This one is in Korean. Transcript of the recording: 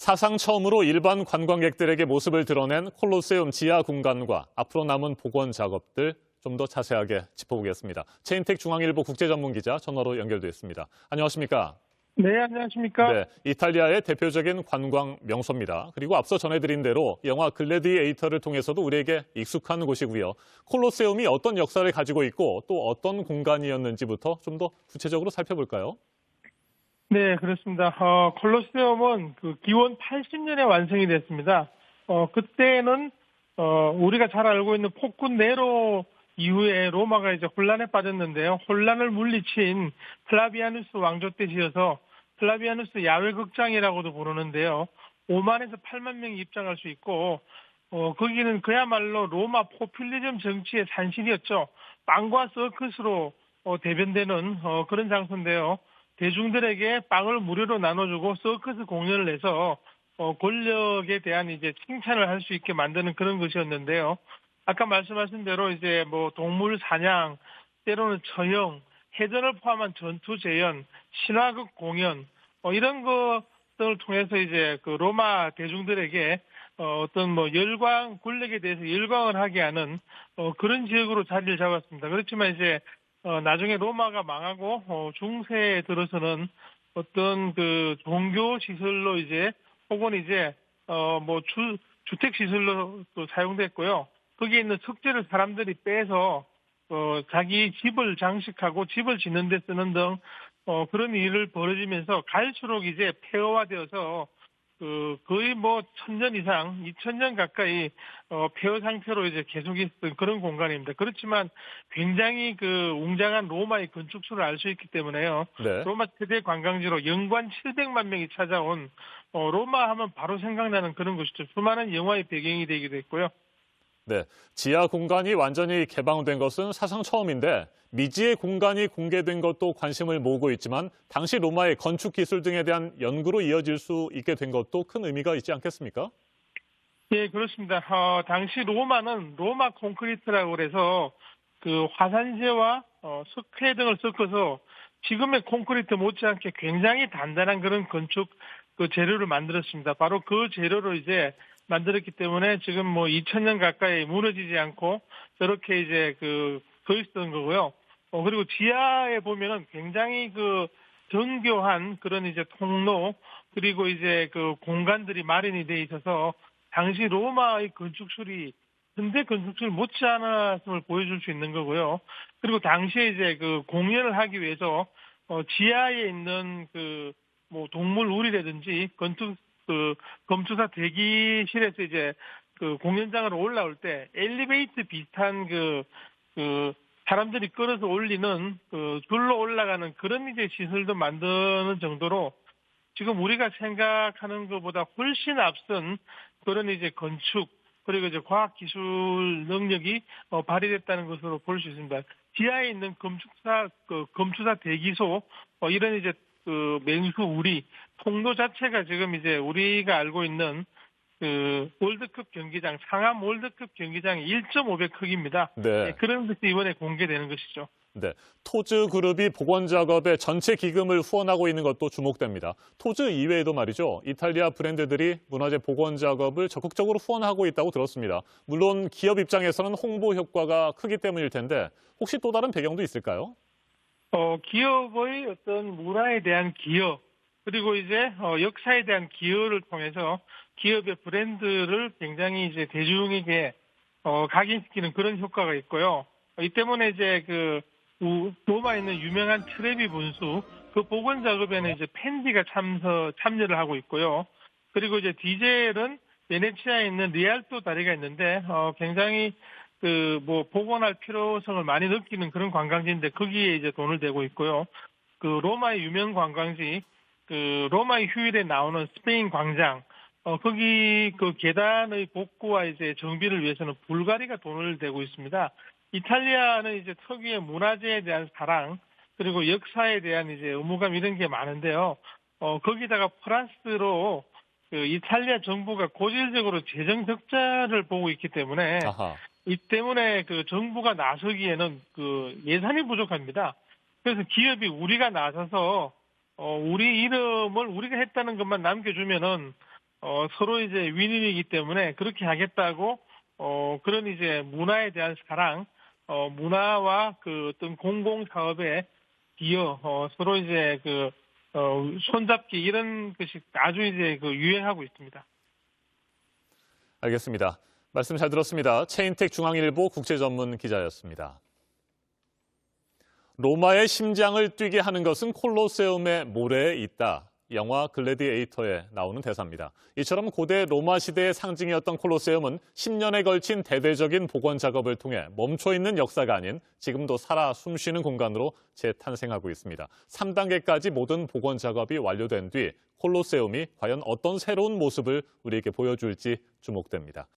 사상 처음으로 일반 관광객들에게 모습을 드러낸 콜로세움 지하 공간과 앞으로 남은 복원 작업들 좀 더 자세하게 짚어보겠습니다. 최인택 중앙일보 국제전문기자 전화로 연결돼 있습니다. 안녕하십니까? 네, 안녕하십니까? 네, 이탈리아의 대표적인 관광 명소입니다. 그리고 앞서 전해드린 대로 영화 글래디에이터를 통해서도 우리에게 익숙한 곳이고요. 콜로세움이 어떤 역사를 가지고 있고 또 어떤 공간이었는지부터 좀 더 구체적으로 살펴볼까요? 네, 그렇습니다. 콜로세움은 기원 80년에 완성이 됐습니다. 그때는 우리가 잘 알고 있는 폭군 네로 이후에 로마가 이제 혼란에 빠졌는데요. 혼란을 물리친 플라비아누스 왕조 때 지어서 플라비아누스 야외 극장이라고도 부르는데요. 5만에서 8만 명이 입장할 수 있고, 거기는 그야말로 로마 포퓰리즘 정치의 산실이었죠. 빵과 서커스로 대변되는 그런 장소인데요. 대중들에게 빵을 무료로 나눠주고 서커스 공연을 해서 권력에 대한 이제 칭찬을 할 수 있게 만드는 그런 것이었는데요. 아까 말씀하신 대로 이제 뭐 동물 사냥, 때로는 처형, 해전을 포함한 전투 재현, 신화극 공연, 이런 것들을 통해서 이제 그 로마 대중들에게 어떤 뭐 열광, 권력에 대해서 열광을 하게 하는 그런 지역으로 자리를 잡았습니다. 그렇지만 이제 나중에 로마가 망하고 중세에 들어서는 어떤 그 종교 시설로 이제 혹은 이제 뭐 주택 시설로 또 사용됐고요. 거기에 있는 석재를 사람들이 빼서 자기 집을 장식하고 집을 짓는 데 쓰는 등 그런 일을 벌어지면서 갈수록 이제 폐허화되어서 거의 뭐 1000년 이상, 2000년 가까이 폐허 상태로 이제 계속 있었던 그런 공간입니다. 그렇지만 굉장히 그 웅장한 로마의 건축수를 알 수 있기 때문에요. 네. 로마 최대 관광지로 연관 700만 명이 찾아온 로마 하면 바로 생각나는 그런 곳이죠. 수많은 영화의 배경이 되기도 했고요. 네, 지하 공간이 완전히 개방된 것은 사상 처음인데 미지의 공간이 공개된 것도 관심을 모으고 있지만 당시 로마의 건축 기술 등에 대한 연구로 이어질 수 있게 된 것도 큰 의미가 있지 않겠습니까? 네, 그렇습니다. 당시 로마는 로마 콘크리트라고 그래서 그 화산재와 석회 등을 섞어서 지금의 콘크리트 못지않게 굉장히 단단한 그런 건축 그 재료를 만들었습니다. 바로 그 재료로 이제 만들었기 때문에 지금 뭐 2000년 가까이 무너지지 않고 저렇게 이제 서 있었던 거고요. 그리고 지하에 보면은 굉장히 그 정교한 그런 이제 통로 그리고 이제 그 공간들이 마련이 돼 있어서 당시 로마의 건축술이 현대 건축술 못지않았음을 보여줄 수 있는 거고요. 그리고 당시에 이제 그 공연을 하기 위해서 지하에 있는 그 뭐 동물 우리라든지 검투사 대기실에서 이제 그 공연장으로 올라올 때 엘리베이터 비슷한 사람들이 끌어서 올리는 줄로 올라가는 그런 이제 시설도 만드는 정도로 지금 우리가 생각하는 것보다 훨씬 앞선 그런 이제 건축 그리고 이제 과학 기술 능력이 발휘됐다는 것으로 볼 수 있습니다. 지하에 있는 검투사 대기소 이런 이제 맹수 우리 통로 자체가 지금 이제 우리가 알고 있는 월드컵 경기장 상암 월드컵 경기장의 1.5배 크기입니다. 네. 그런 것이 이번에 공개되는 것이죠. 네, 토즈 그룹이 복원 작업에 전체 기금을 후원하고 있는 것도 주목됩니다. 토즈 이외에도 말이죠. 이탈리아 브랜드들이 문화재 복원 작업을 적극적으로 후원하고 있다고 들었습니다. 물론 기업 입장에서는 홍보 효과가 크기 때문일 텐데 혹시 또 다른 배경도 있을까요? 기업의 어떤 문화에 대한 기여 그리고 이제 역사에 대한 기여를 통해서 기업의 브랜드를 굉장히 이제 대중에게 각인시키는 그런 효과가 있고요. 이 때문에 이제 로마에 있는 유명한 트레비 분수 그 복원 작업에는 이제 펜디가 참여를 하고 있고요. 그리고 이제 디젤은 베네치아에 있는 리알토 다리가 있는데 굉장히 복원할 필요성을 많이 느끼는 그런 관광지인데 거기에 이제 돈을 대고 있고요. 로마의 유명 관광지 로마의 휴일에 나오는 스페인 광장 거기 계단의 복구와 이제 정비를 위해서는 불가리가 돈을 대고 있습니다. 이탈리아는 이제 특유의 문화재에 대한 사랑 그리고 역사에 대한 이제 의무감 이런 게 많은데요. 거기다가 플러스로 이탈리아 정부가 고질적으로 재정 적자를 보고 있기 때문에 아하. 이 때문에 정부가 나서기에는 예산이 부족합니다. 그래서 기업이 우리가 나서서 우리 이름을 우리가 했다는 것만 남겨주면은 서로 이제 윈윈이기 때문에 그렇게 하겠다고 그런 이제 문화에 대한 사랑, 문화와 그 어떤 공공 사업에 기여, 서로 이제 손잡기 이런 것이 아주 이제 유행하고 있습니다. 알겠습니다. 말씀 잘 들었습니다. 최인택 중앙일보 국제전문 기자였습니다. 로마의 심장을 뛰게 하는 것은 콜로세움의 모래에 있다. 영화 글래디에이터에 나오는 대사입니다. 이처럼 고대 로마 시대의 상징이었던 콜로세움은 10년에 걸친 대대적인 복원 작업을 통해 멈춰있는 역사가 아닌 지금도 살아 숨쉬는 공간으로 재탄생하고 있습니다. 3단계까지 모든 복원 작업이 완료된 뒤 콜로세움이 과연 어떤 새로운 모습을 우리에게 보여줄지 주목됩니다.